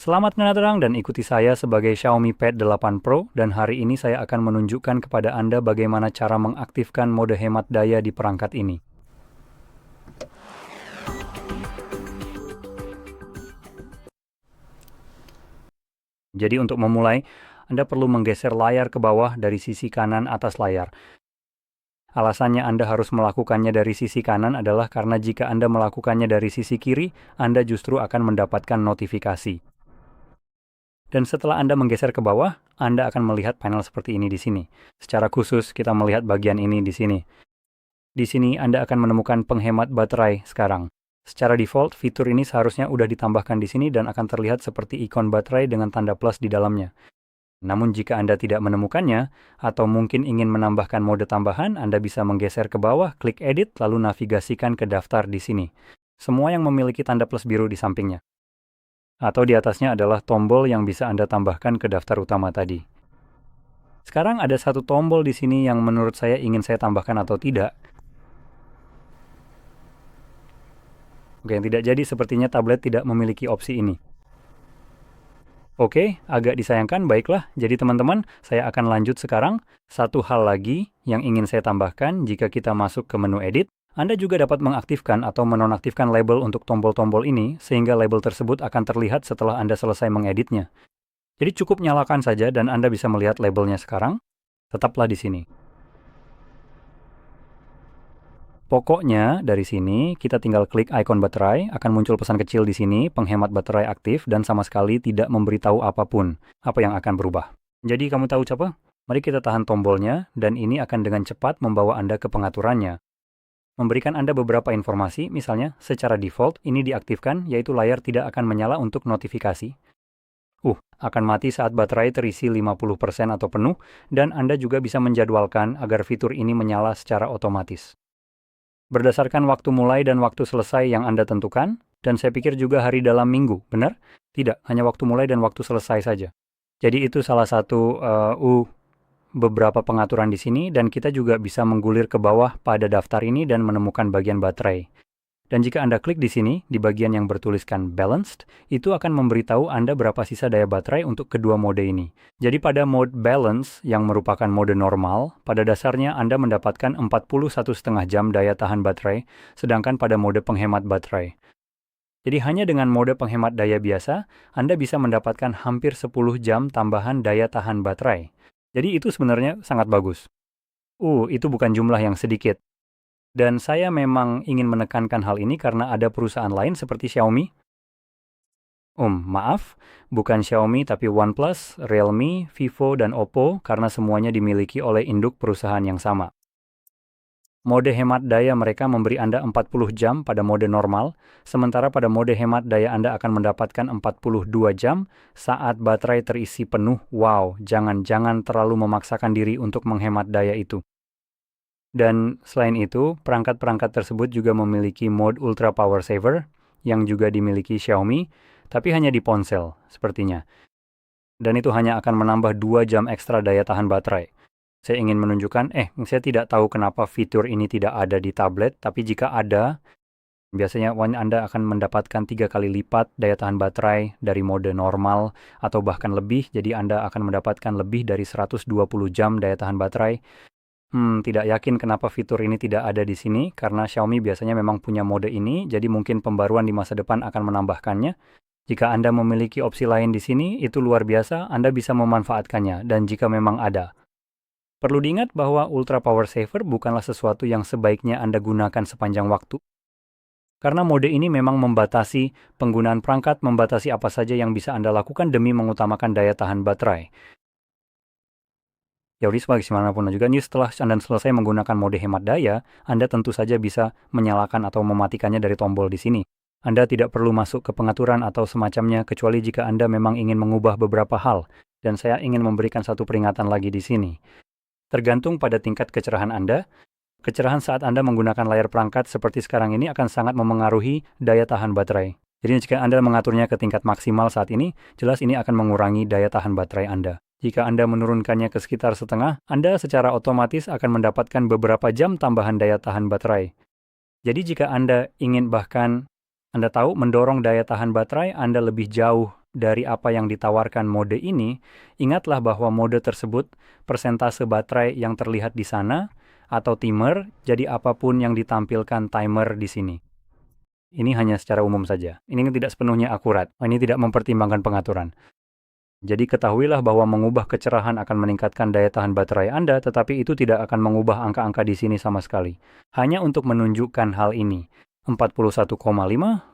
Selamat mendatang dan ikuti saya sebagai Xiaomi Pad 8 Pro dan hari ini saya akan menunjukkan kepada Anda bagaimana cara mengaktifkan mode hemat daya di perangkat ini. Jadi untuk memulai, Anda perlu menggeser layar ke bawah dari sisi kanan atas layar. Alasannya Anda harus melakukannya dari sisi kanan adalah karena jika Anda melakukannya dari sisi kiri, Anda justru akan mendapatkan notifikasi. Dan setelah Anda menggeser ke bawah, Anda akan melihat panel seperti ini di sini. Secara khusus, kita melihat bagian ini di sini. Di sini Anda akan menemukan penghemat baterai sekarang. Secara default, fitur ini seharusnya udah ditambahkan di sini dan akan terlihat seperti ikon baterai dengan tanda plus di dalamnya. Namun jika Anda tidak menemukannya, atau mungkin ingin menambahkan mode tambahan, Anda bisa menggeser ke bawah, klik edit, lalu navigasikan ke daftar di sini. Semua yang memiliki tanda plus biru di sampingnya. Atau di atasnya adalah tombol yang bisa Anda tambahkan ke daftar utama tadi. Sekarang ada satu tombol di sini yang menurut saya ingin saya tambahkan atau tidak. Oke, yang tidak jadi sepertinya tablet tidak memiliki opsi ini. Oke, agak disayangkan, baiklah. Jadi teman-teman, saya akan lanjut sekarang. Satu hal lagi yang ingin saya tambahkan, jika kita masuk ke menu edit, Anda juga dapat mengaktifkan atau menonaktifkan label untuk tombol-tombol ini, sehingga label tersebut akan terlihat setelah Anda selesai mengeditnya. Jadi cukup nyalakan saja dan Anda bisa melihat labelnya sekarang. Tetaplah di sini. Pokoknya dari sini kita tinggal klik ikon baterai, akan muncul pesan kecil di sini, penghemat baterai aktif dan sama sekali tidak memberitahu apapun apa yang akan berubah. Jadi kamu tahu apa? Mari kita tahan tombolnya dan ini akan dengan cepat membawa Anda ke pengaturannya. Memberikan Anda beberapa informasi, misalnya secara default ini diaktifkan yaitu layar tidak akan menyala untuk notifikasi. Akan mati saat baterai terisi 50% atau penuh dan Anda juga bisa menjadwalkan agar fitur ini menyala secara otomatis. Berdasarkan waktu mulai dan waktu selesai yang Anda tentukan, dan saya pikir juga hari dalam minggu, benar? Tidak, hanya waktu mulai dan waktu selesai saja. Jadi itu salah satu beberapa pengaturan di sini, dan kita juga bisa menggulir ke bawah pada daftar ini dan menemukan bagian baterai. Dan jika Anda klik di sini, di bagian yang bertuliskan Balanced, itu akan memberitahu Anda berapa sisa daya baterai untuk kedua mode ini. Jadi pada mode Balance, yang merupakan mode normal, pada dasarnya Anda mendapatkan 41,5 jam daya tahan baterai, sedangkan pada mode penghemat baterai. Jadi hanya dengan mode penghemat daya biasa, Anda bisa mendapatkan hampir 10 jam tambahan daya tahan baterai. Jadi itu sebenarnya sangat bagus. Itu bukan jumlah yang sedikit. Dan saya memang ingin menekankan hal ini karena ada perusahaan lain seperti Xiaomi. Maaf, bukan Xiaomi tapi OnePlus, Realme, Vivo, dan Oppo karena semuanya dimiliki oleh induk perusahaan yang sama. Mode hemat daya mereka memberi Anda 40 jam pada mode normal, sementara pada mode hemat daya Anda akan mendapatkan 42 jam saat baterai terisi penuh. Wow, jangan terlalu memaksakan diri untuk menghemat daya itu. Dan selain itu, perangkat-perangkat tersebut juga memiliki mode Ultra Power Saver yang juga dimiliki Xiaomi, tapi hanya di ponsel sepertinya. Dan itu hanya akan menambah 2 jam ekstra daya tahan baterai. Saya ingin menunjukkan, saya tidak tahu kenapa fitur ini tidak ada di tablet, tapi jika ada, biasanya Anda akan mendapatkan 3 kali lipat daya tahan baterai dari mode normal atau bahkan lebih, jadi Anda akan mendapatkan lebih dari 120 jam daya tahan baterai. Tidak yakin kenapa fitur ini tidak ada di sini, karena Xiaomi biasanya memang punya mode ini, jadi mungkin pembaruan di masa depan akan menambahkannya. Jika Anda memiliki opsi lain di sini, itu luar biasa, Anda bisa memanfaatkannya, dan jika memang ada. Perlu diingat bahwa Ultra Power Saver bukanlah sesuatu yang sebaiknya Anda gunakan sepanjang waktu. Karena mode ini memang membatasi penggunaan perangkat, membatasi apa saja yang bisa Anda lakukan demi mengutamakan daya tahan baterai. Jadi bagaimanapun juga, setelah Anda selesai menggunakan mode hemat daya, Anda tentu saja bisa menyalakan atau mematikannya dari tombol di sini. Anda tidak perlu masuk ke pengaturan atau semacamnya, kecuali jika Anda memang ingin mengubah beberapa hal. Dan saya ingin memberikan satu peringatan lagi di sini. Tergantung pada tingkat kecerahan Anda, kecerahan saat Anda menggunakan layar perangkat seperti sekarang ini akan sangat memengaruhi daya tahan baterai. Jadi jika Anda mengaturnya ke tingkat maksimal saat ini, jelas ini akan mengurangi daya tahan baterai Anda. Jika Anda menurunkannya ke sekitar setengah, Anda secara otomatis akan mendapatkan beberapa jam tambahan daya tahan baterai. Jadi jika Anda ingin bahkan Anda tahu mendorong daya tahan baterai Anda lebih jauh dari apa yang ditawarkan mode ini, ingatlah bahwa mode tersebut persentase baterai yang terlihat di sana atau timer, jadi apapun yang ditampilkan timer di sini. Ini hanya secara umum saja. Ini tidak sepenuhnya akurat. Ini tidak mempertimbangkan pengaturan. Jadi ketahuilah bahwa mengubah kecerahan akan meningkatkan daya tahan baterai Anda, tetapi itu tidak akan mengubah angka-angka di sini sama sekali. Hanya untuk menunjukkan hal ini. 41,5,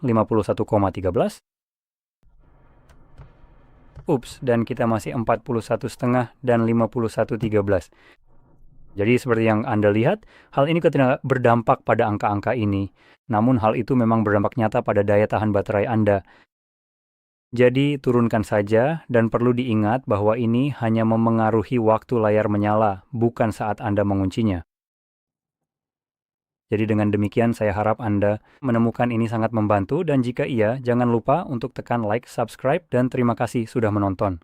51,13. Dan kita masih 41,5 dan 51,13. Jadi seperti yang Anda lihat, hal ini tidak berdampak pada angka-angka ini. Namun hal itu memang berdampak nyata pada daya tahan baterai Anda. Jadi turunkan saja dan perlu diingat bahwa ini hanya memengaruhi waktu layar menyala, bukan saat Anda menguncinya. Jadi dengan demikian saya harap Anda menemukan ini sangat membantu dan jika iya, jangan lupa untuk tekan like, subscribe, dan terima kasih sudah menonton.